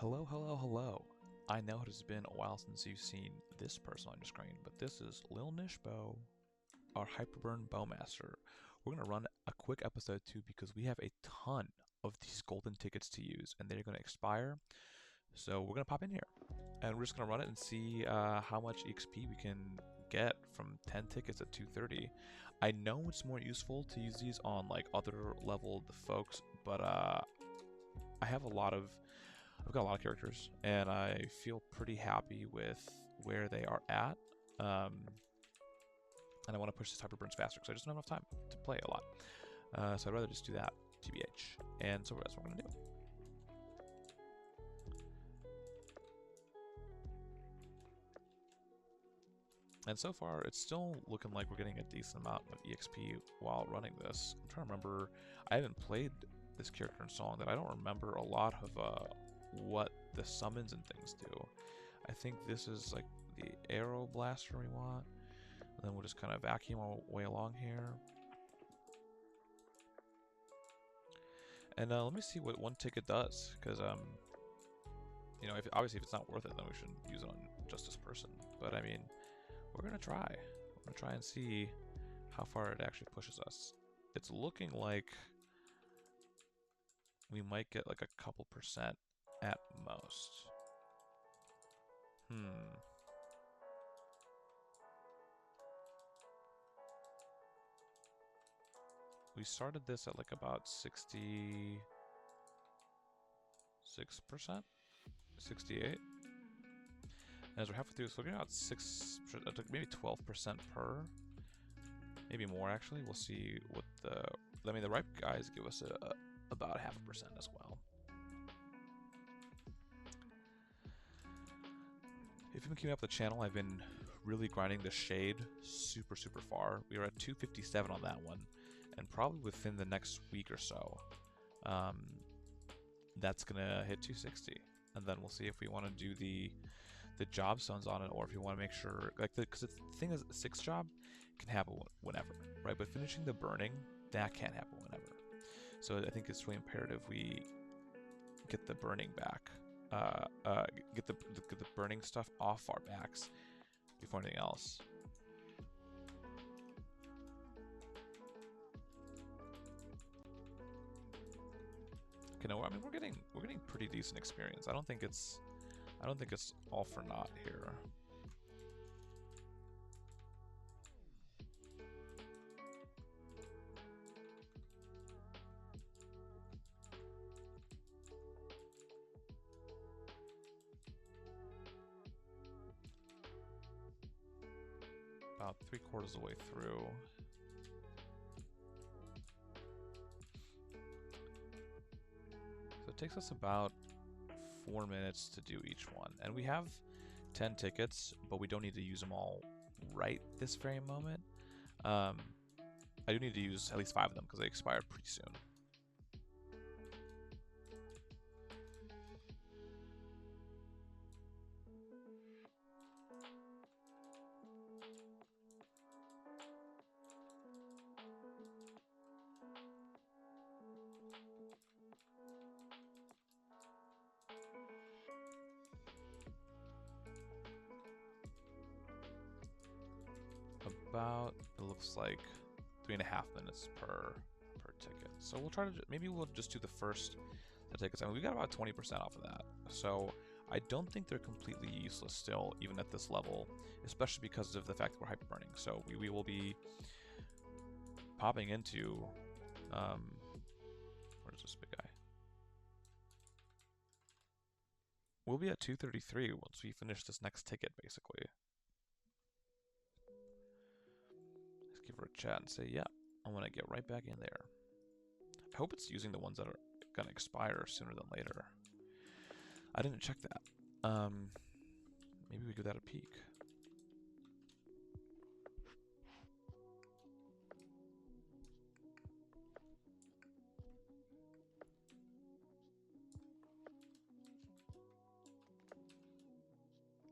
Hello, hello, hello. I know it has been a while since you've seen this person on your screen, but this is Lil Nishbo, our Hyperburn Bowmaster. We're going to run a quick episode too because we have a ton of these golden tickets to use and they're going to expire. So we're going to pop in here and we're just going to run it and see how much EXP we can get from 10 tickets at 230. I know it's more useful to use these on like other leveled folks, but I've got a lot of characters, and I feel pretty happy with where they are at. And I want to push this Hyperburns faster because I just don't have enough time to play a lot. So I'd rather just do that, TBH. And so that's what we're going to do. And so far, it's still looking like we're getting a decent amount of EXP while running this. I'm trying to remember, I haven't played this character in song that I don't remember a lot of what the summons and things do. I think this is like the arrow blaster we want. And then we'll just kind of vacuum our way along here. And let me see what one ticket does, because you know, obviously if it's not worth it, then we shouldn't use it on just this person. But I mean, we're gonna try. We're gonna try and see how far it actually pushes us. It's looking like we might get like a couple percent at most. We started this at like about 66%, 68. And as we're halfway through, so we're getting about 6, maybe 12% per, maybe more actually. We'll see what the ripe guys give us about 0.5% as well. If you've been keeping up with the channel, I've been really grinding the shade super far. We are at 257 on that one, and probably within the next week or so, that's gonna hit 260, and then we'll see if we want to do the job stones on it, or if you want to make sure, like, because the thing is, 6 job can happen whenever, right? But finishing the burning, that can't happen whenever. So I think it's really imperative we get the burning back. Get the burning stuff off our backs before anything else. Okay, no, I mean we're getting pretty decent experience. I don't think it's all for naught here. About 3/4 of the way through. So it takes us about 4 minutes to do each one. And we have 10 tickets, but we don't need to use them all right this very moment. I do need to use at least 5 of them because they expire pretty soon. About, it looks like 3.5 minutes per ticket. So we'll try to, maybe we'll just do the first tickets. I mean, we got about 20% off of that. So I don't think they're completely useless still, even at this level, especially because of the fact that we're hyper burning. So we will be popping into, where's this big guy? We'll be at 233 once we finish this next ticket, basically. Let's give her a chat and say, yeah, I want to get right back in there. I hope it's using the ones that are going to expire sooner than later. I didn't check that. Maybe we give that a peek.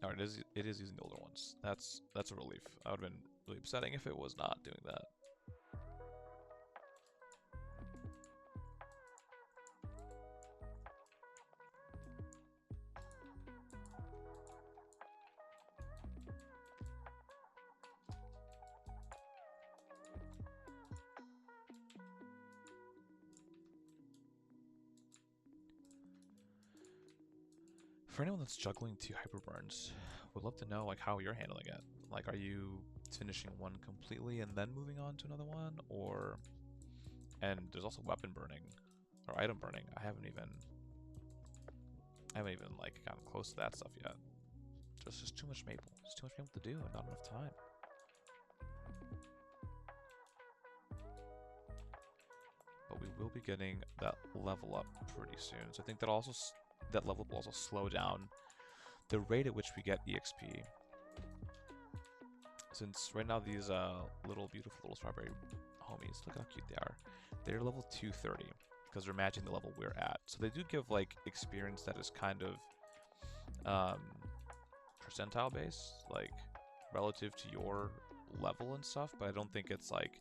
Alright, it is using the older ones. That's a relief. I would have been really upsetting if it was not doing that. For anyone that's juggling 2 Hyperburns, would love to know like how you're handling it. Like, are you finishing one completely and then moving on to another one, or? And there's also weapon burning or item burning. I haven't even like gotten close to that stuff yet. There's just too much maple. There's too much maple to do and not enough time. But we will be getting that level up pretty soon. So I think that also that level will also slow down the rate at which we get EXP. Since right now these little beautiful little strawberry homies, look how cute they are. They're level 230 because they're matching the level we're at. So they do give like experience that is kind of percentile based, like relative to your level and stuff. But I don't think it's like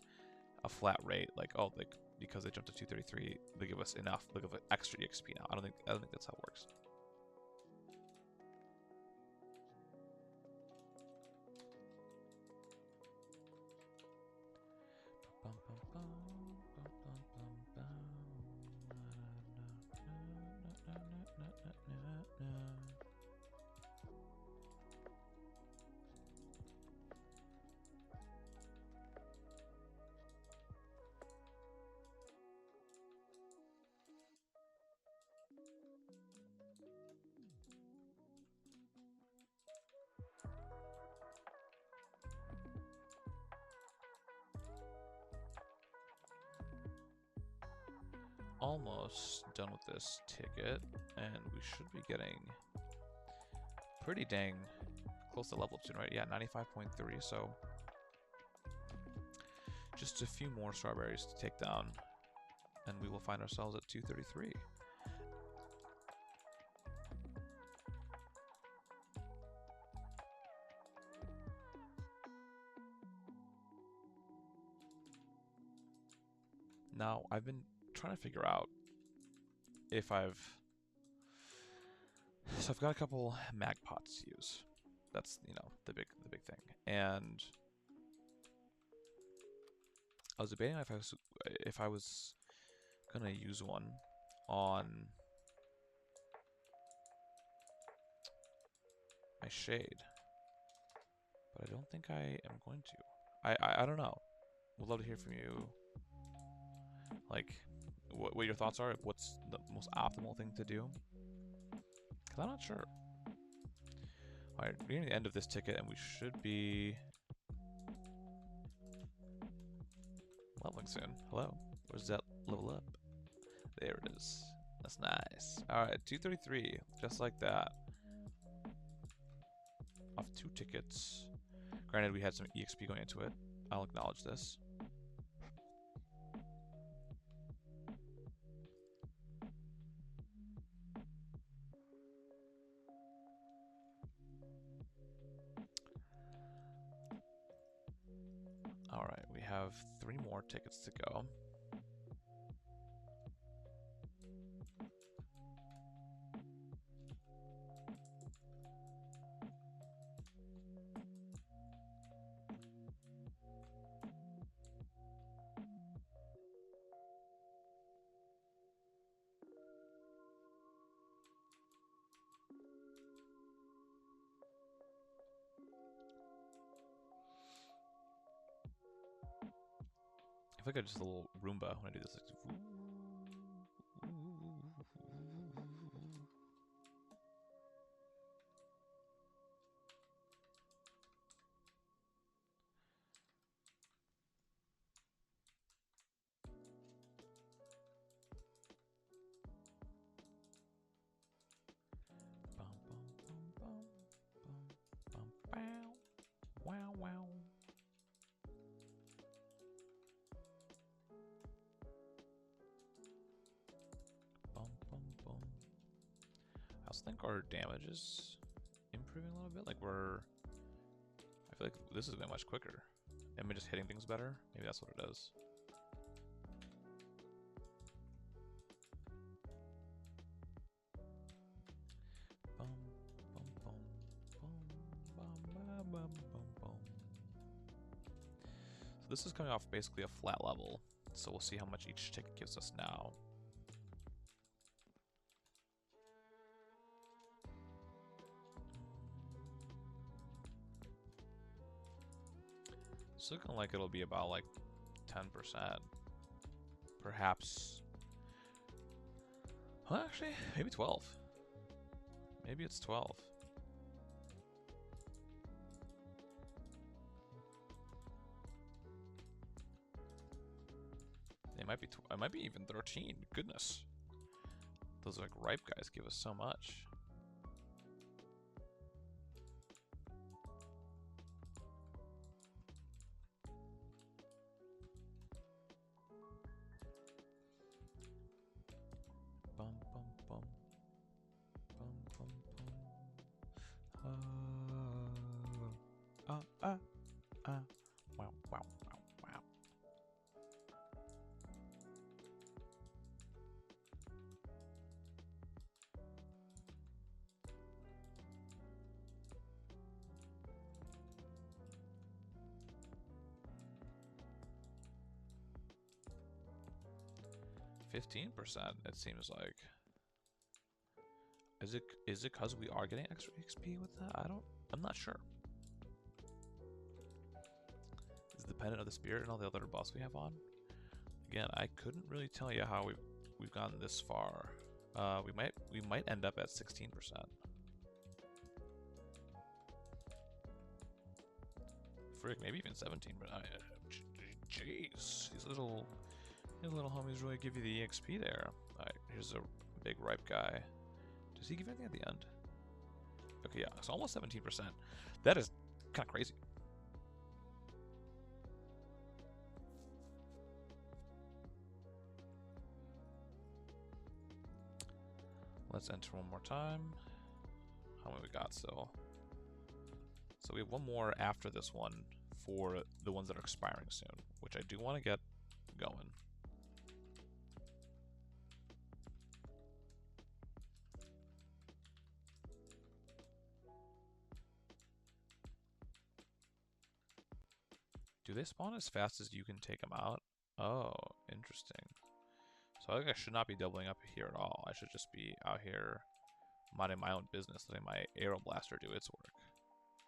a flat rate, like, oh, like because they jumped to 233, they give us enough, they give us extra EXP now. I don't think that's how it works. Almost done with this ticket, and we should be getting pretty dang close to level up soon, right? Yeah, 95.3, so just a few more strawberries to take down, and we will find ourselves at 233. Now, I've been trying to figure out if so I've got a couple mag pots to use. That's, you know, the big thing. And I was debating if I was gonna use one on my shade, but I don't think I am going to. I don't know. Would love to hear from you. Like, what your thoughts are, what's the most optimal thing to do? Because I'm not sure. Alright, we're getting the end of this ticket, and we should be leveling soon. Hello? Where's that level up? There it is. That's nice. Alright, 233. Just like that. Off 2 tickets. Granted, we had some EXP going into it. I'll acknowledge this. Alright, we have 3 more tickets to go. I feel like I just a little Roomba when I do this. Wow, wow. I also think our damage is improving a little bit. Like I feel like this is going much quicker. Am I just hitting things better? Maybe that's what it is. So this is coming off basically a flat level. So we'll see how much each ticket gives us now. It's looking like it'll be about like 10%. Perhaps. Well, actually, maybe 12. Maybe it's 12. It might be. It might be even 13. Goodness, those like ripe guys give us so much. Bum bum bum. Bum bum bum. Wow wow wow wow. 15%, it seems like. Is it because we are getting extra XP with that? I'm not sure. Is it dependent on the spirit and all the other buffs we have on? Again, I couldn't really tell you how we've gotten this far. We might end up at 16%. Frick, maybe even 17. But jeez, these little homies really give you the EXP there. Alright, here's a big ripe guy. Does he give anything at the end? Okay, yeah, it's almost 17%. That is kind of crazy. Let's enter one more time. How many we got still? So we have one more after this one for the ones that are expiring soon, which I do want to get going. Do they spawn as fast as you can take them out? Oh, interesting. So I think I should not be doubling up here at all. I should just be out here minding my own business, letting my arrow blaster do its work.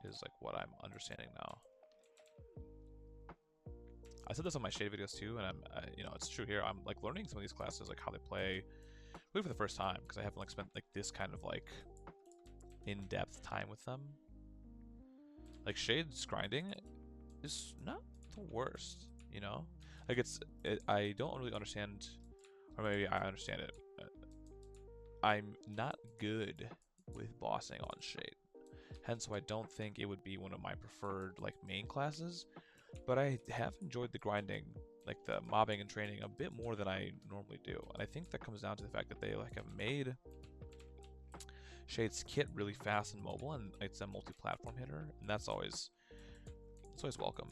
Is like what I'm understanding now. I said this on my shade videos too, and you know, it's true here. I'm like learning some of these classes, like how they play, really for the first time, because I haven't like spent like this kind of like in-depth time with them. Like Shade's grinding is not the worst, you know. Like I don't really understand, or maybe I understand it. I'm not good with bossing on Shade, hence why I don't think it would be one of my preferred like main classes. But I have enjoyed the grinding, like the mobbing and training, a bit more than I normally do, and I think that comes down to the fact that they like have made Shade's kit really fast and mobile, and it's a multi-platform hitter, and that's always welcome.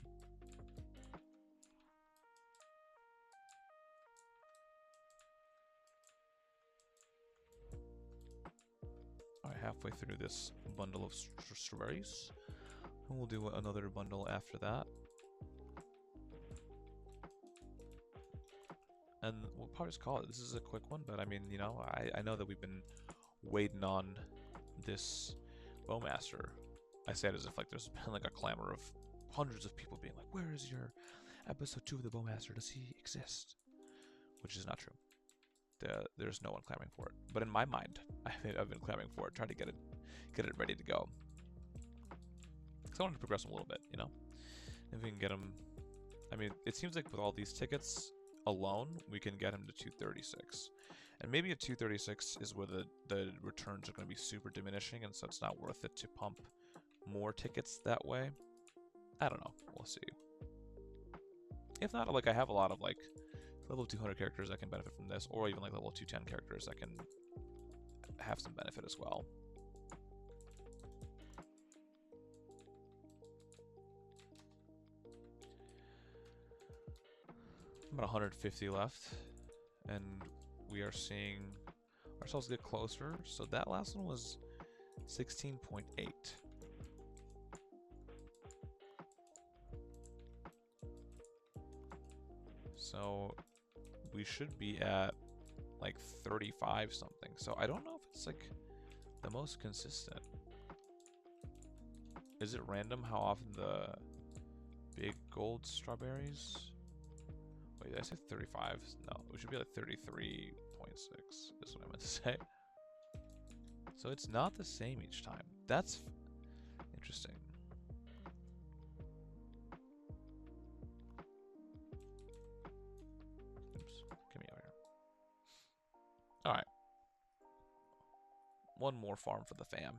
Alright, halfway through this bundle of strawberries, and we'll do another bundle after that. And we'll probably just call it. This is a quick one, but I mean, you know, I know that we've been waiting on this BOWMASTER. I say it as if like there's been like a clamor of hundreds of people being like, where is your episode 2 of the BOWMASTER? Does he exist? Which is not true. There's no one clamoring for it. But in my mind, I've been clamoring for it, trying to get it ready to go. Because I wanted to progress him a little bit, you know? If we can get him... I mean, it seems like with all these tickets alone, we can get him to 236. And maybe at 236 is where the returns are going to be super diminishing, and so it's not worth it to pump more tickets that way. I don't know. We'll see. If not, like I have a lot of like level 200 characters that can benefit from this, or even like level 210 characters that can have some benefit as well. About 150 left, and we are seeing ourselves get closer. So that last one was 16.8. So we should be at like 35 something. So I don't know if it's like the most consistent. Is it random how often Big gold strawberries. Wait, did I say 35? No, it should be like 33.6 is what I meant to say. So it's not the same each time. That's interesting. Oops, get me over here. Alright. One more farm for the fam.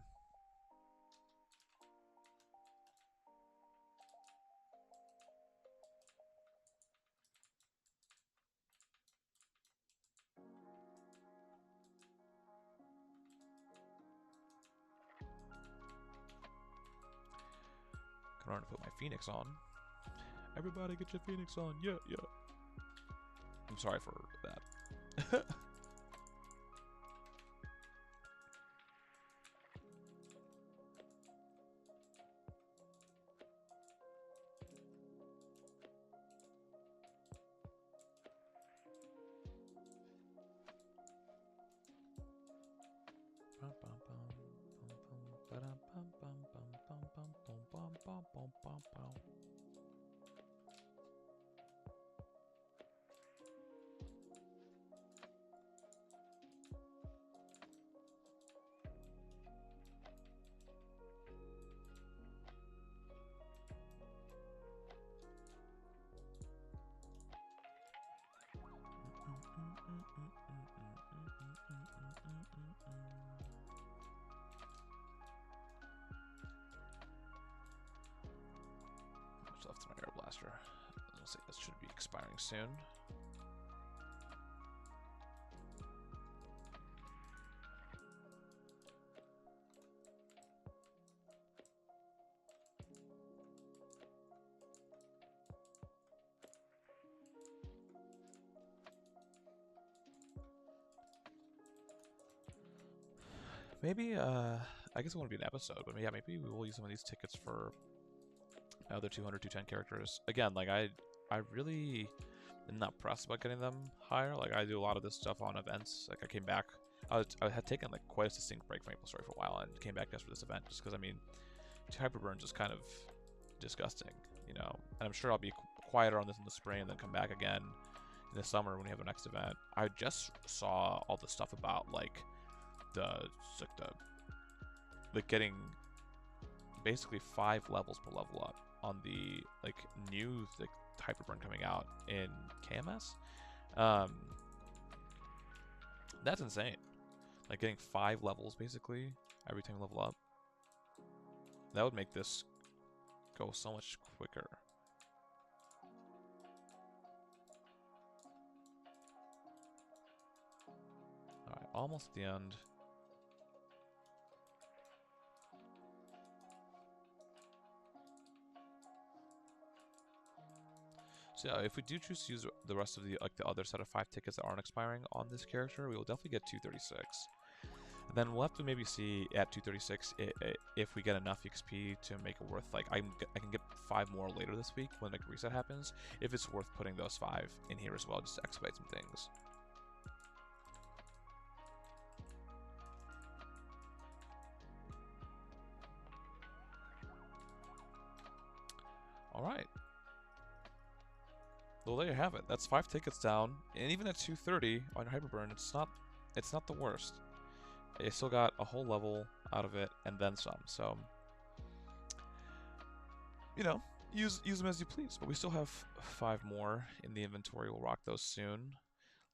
Can learn to put my Phoenix on. Everybody get your Phoenix on. Yeah, yeah. I'm sorry for that. Much left in my air blaster. Let's see, this should be expiring soon. Maybe, I guess it won't be an episode, but yeah, maybe we will use some of these tickets for other 200, 210 characters. Again, like, I really am not pressed about getting them higher. Like, I do a lot of this stuff on events. Like, I came back, I had taken, like, quite a distinct break from Maplestory for a while, and came back just for this event, just because, I mean, Hyperburn is kind of disgusting, you know? And I'm sure I'll be quieter on this in the spring, and then come back again in the summer when we have the next event. I just saw all the stuff about, like getting basically 5 levels per level up on the like new Hyperburn coming out in KMS. That's insane. Like getting 5 levels basically every time you level up. That would make this go so much quicker. Alright, almost at the end. So yeah, if we do choose to use the rest of the other set of 5 tickets that aren't expiring on this character, we will definitely get 236. And then we'll have to maybe see at 236 if we get enough XP to make it worth, like, I can get 5 more later this week when the reset happens, if it's worth putting those 5 in here as well, just to expedite some things. Alright. Well, there you have it. That's 5 tickets down, and even at 230 on Hyperburn, it's not the worst. You still got a whole level out of it, and then some. So, you know, use them as you please. But we still have 5 more in the inventory. We'll rock those soon.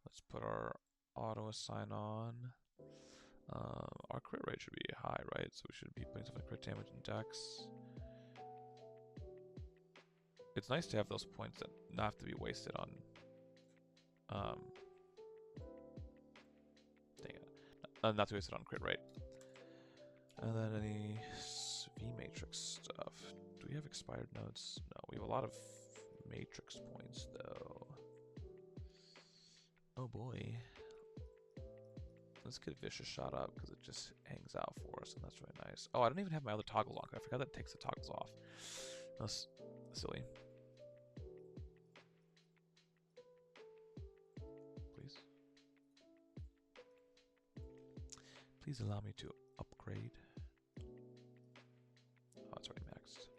Let's put our auto assign on. Our crit rate should be high, right? So we should be putting something like crit damage and dex. It's nice to have those points that not have to be wasted on. Dang it. Not to waste it on crit rate. And then any V matrix stuff. Do we have expired nodes? No, we have a lot of matrix points though. Oh boy. Let's get Vicious shot up because it just hangs out for us, and that's really nice. Oh, I don't even have my other toggles on. I forgot that it takes the toggles off. That's silly. Please allow me to upgrade. Oh, it's already maxed.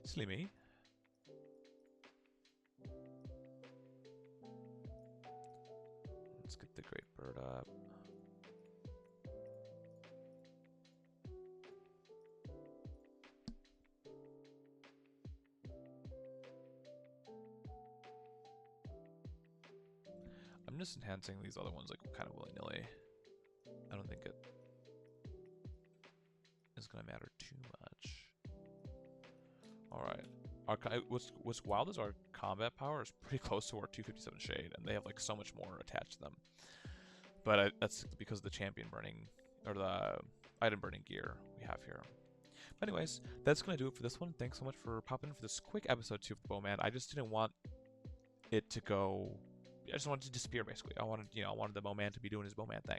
Silly me. Let's get the great bird up. I'm just enhancing these other ones like kind of willy-nilly. I don't think it is gonna matter too much. All right. What's wild is our combat power is pretty close to our 257 shade, and they have like so much more attached to them. But that's because of the champion burning, or the item burning gear we have here. But anyways, that's going to do it for this one. Thanks so much for popping in for this quick episode 2 of the Bowman. I just didn't want it to go... I just wanted it to disappear, basically. I wanted the Bowman to be doing his Bowman thing.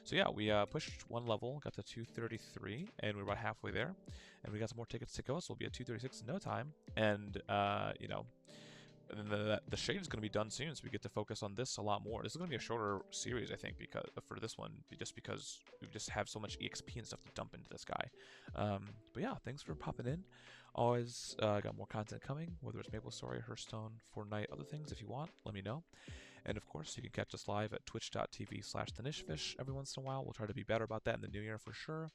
So yeah, we pushed one level, got to 233, and we're about halfway there. And we got some more tickets to go, so we'll be at 236 in no time. And, and then the shade is going to be done soon, so we get to focus on this a lot more. This is going to be a shorter series, I think, because for this one, just because we just have so much EXP and stuff to dump into this guy. But yeah, thanks for popping in. Always got more content coming, whether it's Maplestory, Hearthstone, Fortnite, other things. If you want, let me know. And of course, you can catch us live at twitch.tv/thenishfish every once in a while. We'll try to be better about that in the new year for sure.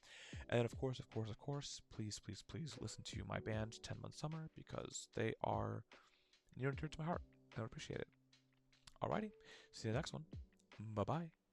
And of course, please listen to my band 10 Month Summer, because they are near and dear to my heart. I would appreciate it. Alrighty, see you in the next one. Bye-bye.